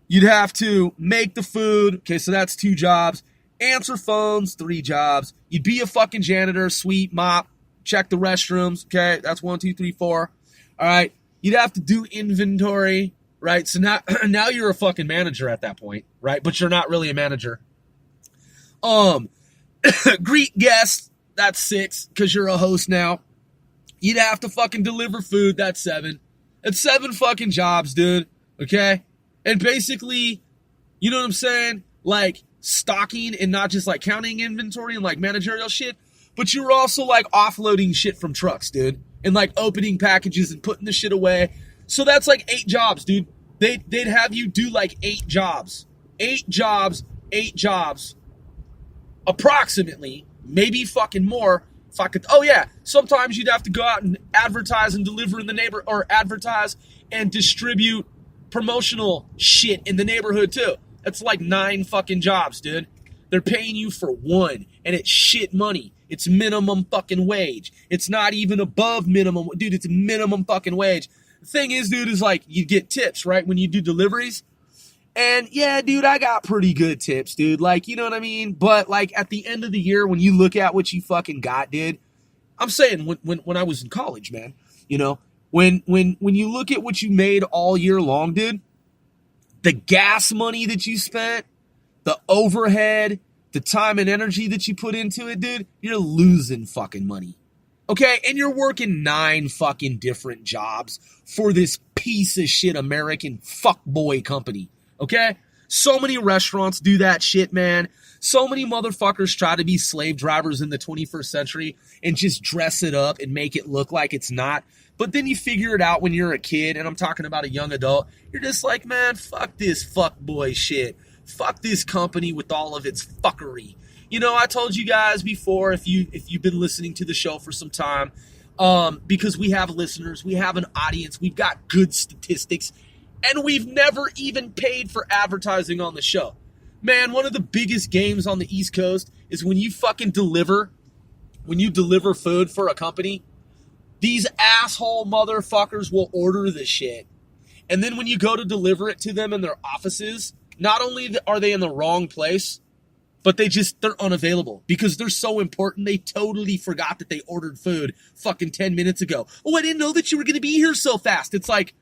You'd have to make the food. Okay, so that's 2 jobs. Answer phones, 3 jobs. You'd be a fucking janitor, sweep, mop, check the restrooms. Okay, that's 1, 2, 3, 4. All right, you'd have to do inventory, right? So now you're a fucking manager at that point, right? But you're not really a manager. Greet guests, that's 6, because you're a host now. You'd have to fucking deliver food, that's 7. It's 7 fucking jobs, dude, okay? And basically, you know what I'm saying? Like, stocking and not just, like, counting inventory and, like, managerial shit, but you were also, like, offloading shit from trucks, dude, and, like, opening packages and putting the shit away. So that's, like, 8 jobs, dude. They'd have you do, like, 8 jobs. 8 jobs, 8 jobs, approximately, maybe fucking more. Oh yeah, sometimes you'd have to go out and advertise and deliver in the neighbor, or advertise and distribute promotional shit in the neighborhood too. That's like 9 fucking jobs, dude. They're paying you for 1, and it's shit money. It's minimum fucking wage. It's not even above minimum, dude. It's minimum fucking wage. The thing is, dude, is like you get tips, right, when you do deliveries. And yeah, dude, I got pretty good tips, dude. Like, you know what I mean? But like at the end of the year, when you look at what you fucking got, dude, I'm saying when I was in college, man, you know, when you look at what you made all year long, dude, the gas money that you spent, the overhead, the time and energy that you put into it, dude, you're losing fucking money. Okay? And you're working 9 fucking different jobs for this piece of shit American fuckboy company. Okay? So many restaurants do that shit, man. So many motherfuckers try to be slave drivers in the 21st century and just dress it up and make it look like it's not. But then you figure it out when you're a kid, and I'm talking about a young adult. You're just like, man, fuck this fuckboy shit. Fuck this company with all of its fuckery. I told you guys before, if you've been listening to the show for some time, because we have listeners, we have an audience, we've got good statistics, and we've never even paid for advertising on the show. Man, one of the biggest games on the East Coast is when you deliver food for a company, these asshole motherfuckers will order the shit. And then when you go to deliver it to them in their offices, not only are they in the wrong place, but they're unavailable because they're so important. They totally forgot that they ordered food fucking 10 minutes ago. Oh, I didn't know that you were going to be here so fast. It's like,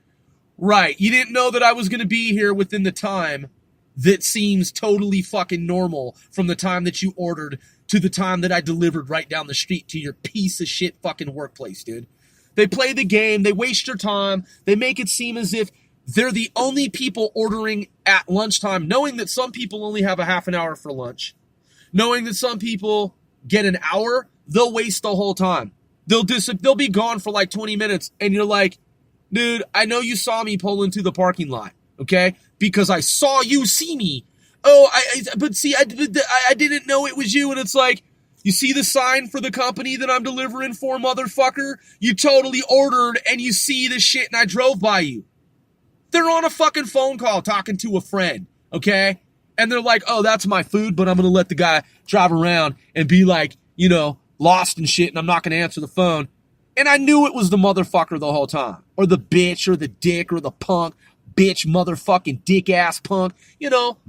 right, you didn't know that I was going to be here within the time that seems totally fucking normal from the time that you ordered to the time that I delivered right down the street to your piece of shit fucking workplace, dude. They play the game, they waste your time, they make it seem as if they're the only people ordering at lunchtime, knowing that some people only have a half an hour for lunch, knowing that some people get an hour, they'll waste the whole time. They'll be gone for like 20 minutes, and you're like, dude, I know you saw me pull into the parking lot, okay? Because I saw you see me. Oh, but see, I didn't know it was you, and it's like, you see the sign for the company that I'm delivering for, motherfucker? You totally ordered, and you see the shit, and I drove by you. They're on a fucking phone call talking to a friend, okay? And they're like, oh, that's my food, but I'm going to let the guy drive around and be like, lost and shit, and I'm not going to answer the phone. And I knew it was the motherfucker the whole time. Or the bitch, or the dick, or the punk. Bitch, motherfucking dick-ass punk.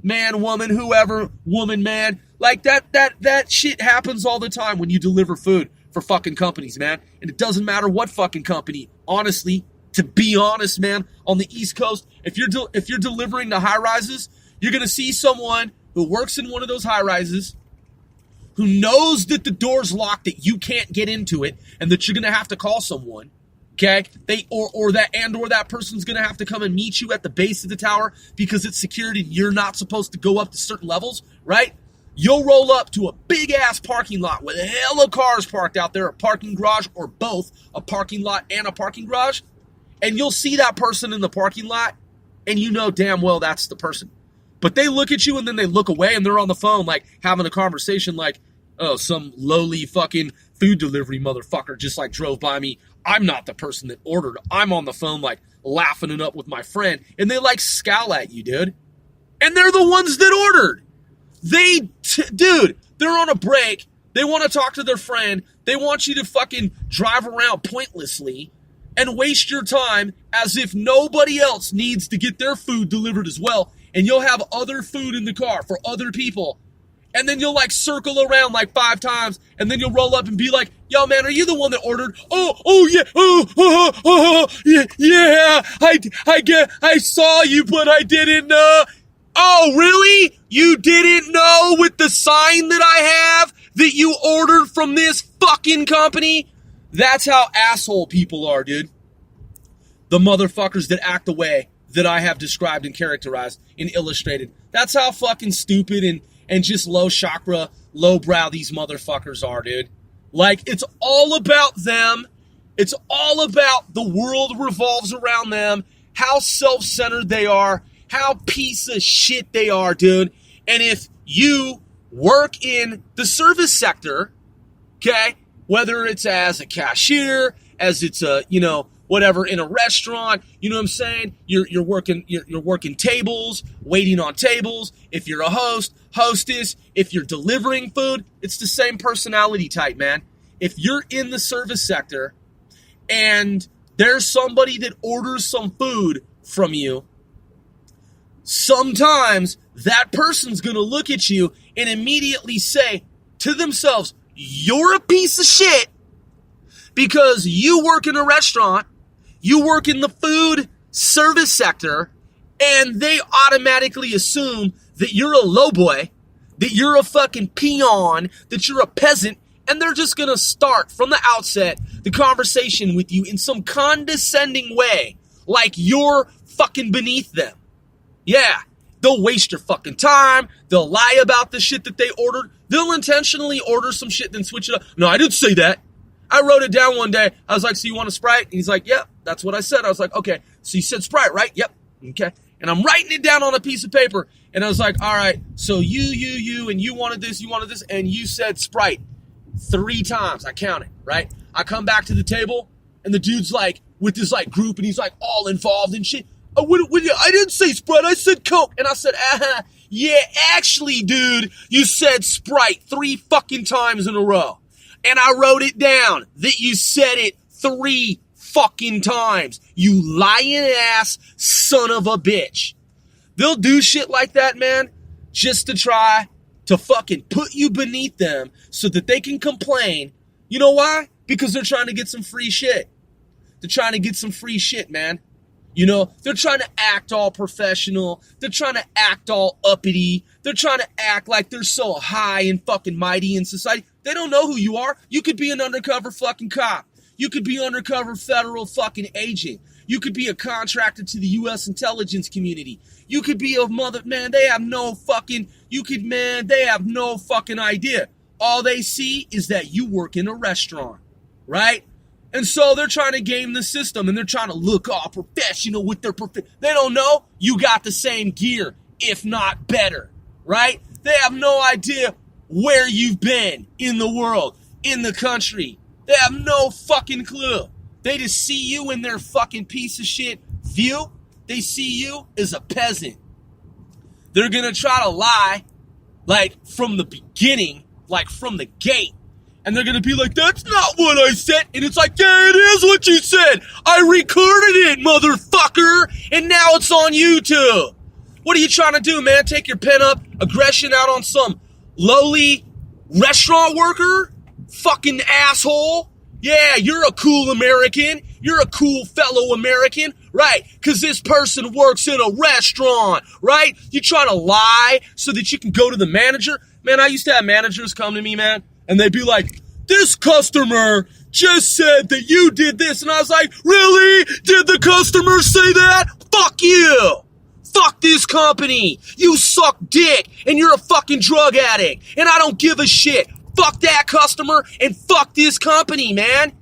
Man, woman, whoever, woman, man. Like, that shit happens all the time when you deliver food for fucking companies, man. And it doesn't matter what fucking company, honestly. To be honest, man, on the East Coast, if you're delivering to high-rises, you're going to see someone who works in one of those high-rises, who knows that the door's locked, that you can't get into it, and that you're going to have to call someone, okay? That person's going to have to come and meet you at the base of the tower because it's secured and you're not supposed to go up to certain levels, right? You'll roll up to a big-ass parking lot with a hell of cars parked out there, a parking garage, or both, a parking lot and a parking garage, and you'll see that person in the parking lot, and you know damn well that's the person. But they look at you, and then they look away, and they're on the phone, like, having a conversation like, oh, some lowly fucking food delivery motherfucker just, like, drove by me. I'm not the person that ordered. I'm on the phone, like, laughing it up with my friend. And they, like, scowl at you, dude. And they're the ones that ordered. Dude, they're on a break. They want to talk to their friend. They want you to fucking drive around pointlessly and waste your time as if nobody else needs to get their food delivered as well. And you'll have other food in the car for other people. And then you'll like circle around like 5 times. And then you'll roll up and be like, yo, man, are you the one that ordered? Oh, yeah. Yeah. I saw you, but I didn't know. Oh, really? You didn't know with the sign that I have that you ordered from this fucking company? That's how asshole people are, dude. The motherfuckers that act the way that I have described and characterized and illustrated. That's how fucking stupid and just low chakra, low brow these motherfuckers are, dude. Like, it's all about them. It's all about the world revolves around them, how self-centered they are, how piece of shit they are, dude. And if you work in the service sector, okay, whether it's as a cashier, as it's a, whatever, in a restaurant, you know what I'm saying? You're working tables, waiting on tables. If you're a host, hostess, if you're delivering food, it's the same personality type, man. If you're in the service sector and there's somebody that orders some food from you, sometimes that person's going to look at you and immediately say to themselves, you're a piece of shit because you work in a restaurant, you work in the food service sector, and they automatically assume that you're a lowboy, that you're a fucking peon, that you're a peasant, and they're just going to start from the outset the conversation with you in some condescending way, like you're fucking beneath them. Yeah, they'll waste your fucking time. They'll lie about the shit that they ordered. They'll intentionally order some shit, then switch it up. No, I didn't say that. I wrote it down one day. I was like, so you want a Sprite? And he's like, yep, that's what I said. I was like, okay, so you said Sprite, right? Yep. Okay. And I'm writing it down on a piece of paper. And I was like, all right, so you, and you wanted this, and you said Sprite 3 times. I counted, right? I come back to the table, and the dude's like, with this like group, and he's like all involved and shit. I didn't say Sprite, I said Coke. And I said, yeah, actually, dude, you said Sprite 3 fucking times in a row. And I wrote it down that you said it 3 fucking times. You lying ass son of a bitch. They'll do shit like that, man, just to try to fucking put you beneath them so that they can complain. You know why? Because they're trying to get some free shit. They're trying to get some free shit, man. You know, they're trying to act all professional. They're trying to act all uppity. They're trying to act like they're so high and fucking mighty in society. They don't know who you are. You could be an undercover fucking cop. You could be undercover federal fucking agent. You could be a contractor to the U.S. intelligence community. You could be a man, they have no fucking idea. All they see is that you work in a restaurant, right? And so they're trying to game the system, and they're trying to look all professional with their They don't know you got the same gear, if not better, right? They have no idea where you've been in the world, in the country. They have no fucking clue. They just see you in their fucking piece of shit view. They see you as a peasant. They're going to try to lie, like, from the beginning, like, from the gate. And they're going to be like, that's not what I said. And it's like, yeah, it is what you said. I recorded it, motherfucker. And now it's on YouTube. What are you trying to do, man? Take your pent-up aggression out on some lowly restaurant worker? Fucking asshole. Yeah, you're a cool American. You're a cool fellow American, right? Because this person works in a restaurant, right? You trying to lie so that you can go to the manager? Man, I used to have managers come to me, man, and they'd be like, this customer just said that you did this. And I was like, really? Did the customer say that? Fuck you. Fuck this company. You suck dick, and you're a fucking drug addict, and I don't give a shit. Fuck that customer, and fuck this company, man.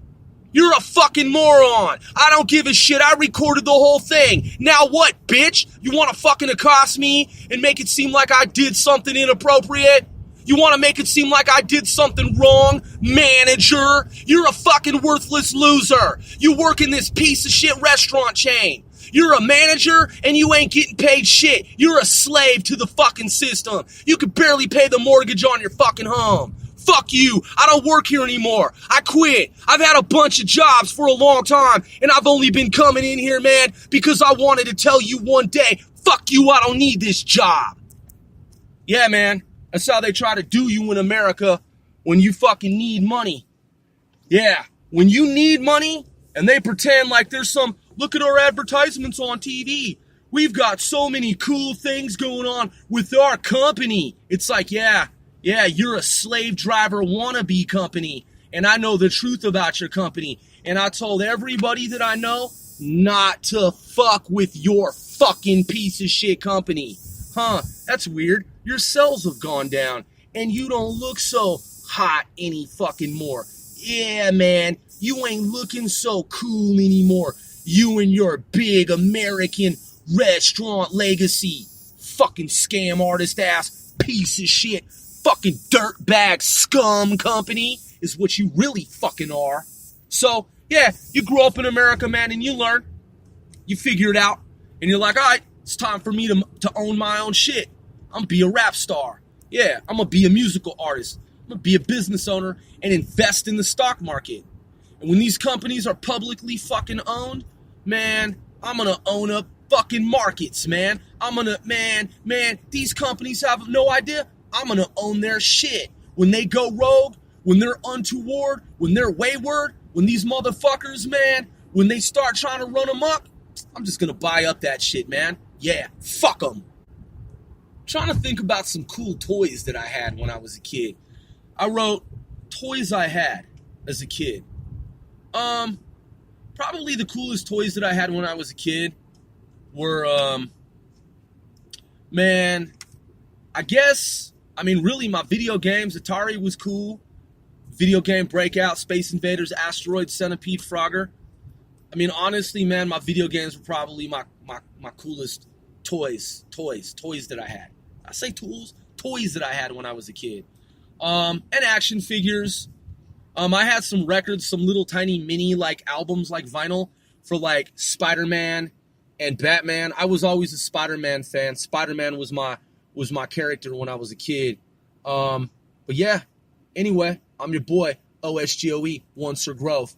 You're a fucking moron. I don't give a shit. I recorded the whole thing. Now what, bitch? You want to fucking accost me and make it seem like I did something inappropriate? You want to make it seem like I did something wrong? Manager, you're a fucking worthless loser. You work in this piece of shit restaurant chain. You're a manager and you ain't getting paid shit. You're a slave to the fucking system. You could barely pay the mortgage on your fucking home. Fuck you. I don't work here anymore. I quit. I've had a bunch of jobs for a long time, and I've only been coming in here, man, because I wanted to tell you one day, fuck you, I don't need this job. Yeah, man. That's how they try to do you in America when you fucking need money. Yeah. When you need money, and they pretend like there's some, look at our advertisements on TV. We've got so many cool things going on with our company. It's like, yeah, you're a slave driver wannabe company, and I know the truth about your company, and I told everybody that I know not to fuck with your fucking piece of shit company. Huh, that's weird. Your sales have gone down, and you don't look so hot any fucking more. Yeah, man, you ain't looking so cool anymore. You and your big American restaurant legacy. Fucking scam artist ass piece of shit. Fucking dirtbag scum company is what you really fucking are. So, yeah, you grow up in America, man, and you learn. You figure it out. And you're like, all right, it's time for me to own my own shit. I'm gonna be a rap star. Yeah, I'm gonna be a musical artist. I'm gonna be a business owner and invest in the stock market. And when these companies are publicly fucking owned, man, I'm gonna own up fucking markets, man. These companies have no idea. I'm going to own their shit. When they go rogue, when they're untoward, when they're wayward, when these motherfuckers, man, when they start trying to run amok, I'm just going to buy up that shit, man. Yeah, fuck them. Trying to think about some cool toys that I had when I was a kid. I wrote toys I had as a kid. Probably the coolest toys that I had when I was a kid were, really my video games. Atari was cool. Video game Breakout, Space Invaders, Asteroid, Centipede, Frogger. I mean, honestly, man, my video games were probably my coolest toys that I had. I say tools, toys that I had when I was a kid. And action figures. I had some records, some little tiny mini like albums, like vinyl for like Spider-Man and Batman. I was always a Spider-Man fan. Spider-Man was my character when I was a kid. But yeah, anyway, I'm your boy, OSGOE, One Sir Grove.